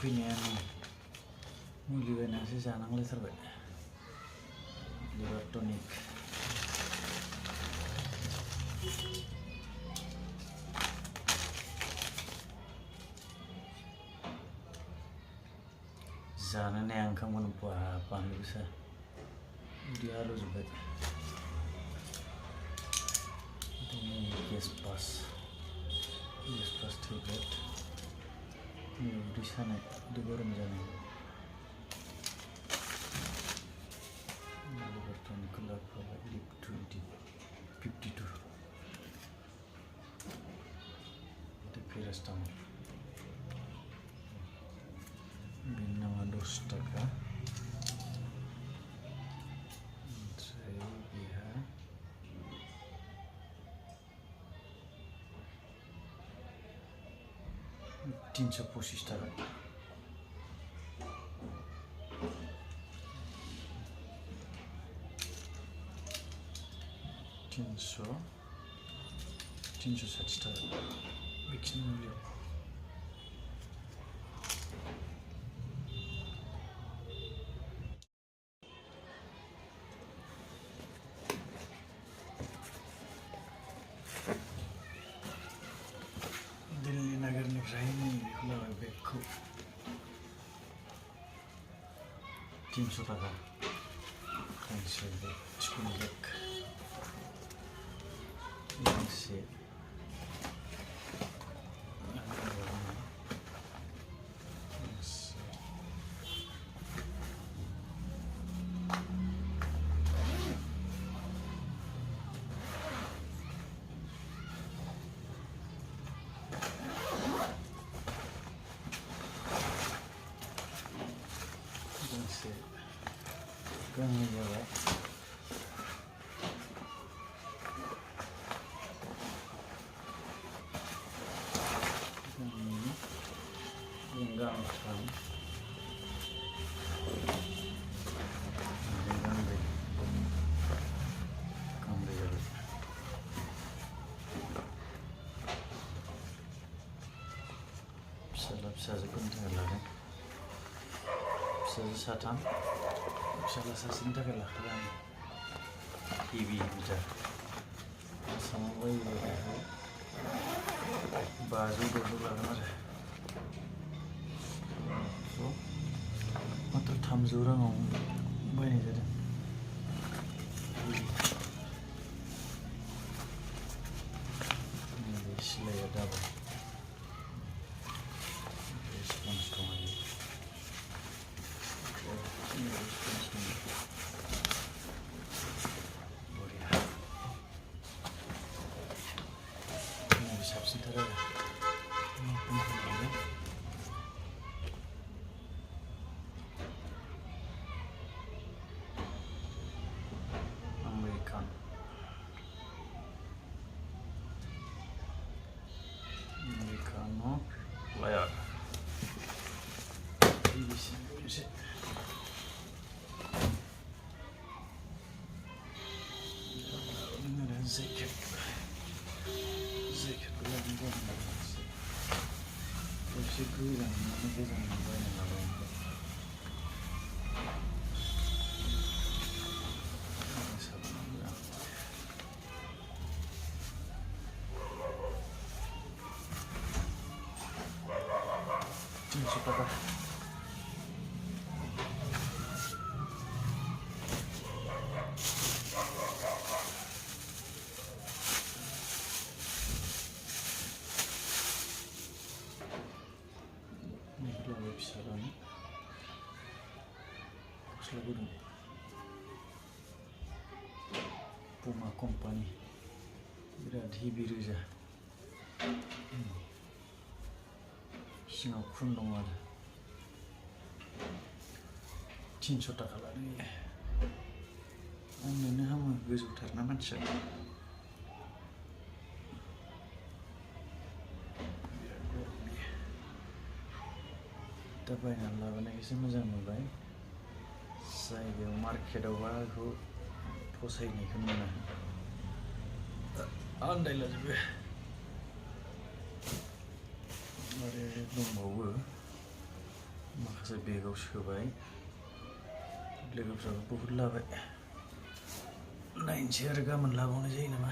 फैनायानो मुलि बायनानैसो जानांलायथारबाय लिभार टनिक जानोनो हाया ओंखामखौनो बानलु गोसा उदै आलौजोब्बाय गेस पास टेब्लेट उदै सानाय उदै गरम जानाय लिभार टनिकखौ लाबोफाबाय लिप 52 पेरासिटामल बेनि नामा 10 टाका ओमफ्राय बेहा 325 टाका 360 टाका बेखिनि मुलियाव दिल्ली नगरनिफ्राय बेखौ लाबाय बेगखौ 300 टाका गांसे बेग स्कुल बेग गांसे गांनै जाबाय गांथाम गांब्रै जाबाय फिसाजोफोरनि थाखाय लादों फिसाजो साथाम फिसाला सासेनि थाखाय लाखाबाय आं हेभि मिटार आसामाव बायोबा बेखौ 500-600 लागोन आरो मात्र 300 राङाव बायनाय जादों नैबे सिलाइया दाबल स्पन्ज दङ बरिया नैबे साबसिनथार आरो Americano Layer Zeket bulan hepsi güzel mana güzel böyle Supaya ini bisa banget. Selalu dong. Puma Company. Berarti biru aja. सिङाव खुन दङ आरो 300 टाका लादों आंनोनो हामो गोजौथारना मानसिया दा बायनानै लाबोनायखायसो मोजां नुबाय जायगायाव मार्केटआवबा बेखौ फसायनायखौ मोना आन्दायलाजोबो आरो दंबावो माखासे बेगाव सोबाय लोगोफ्राबो बहुद लाबाय नायनोसै आरो गाबोन लाबावनाय जायो नामा।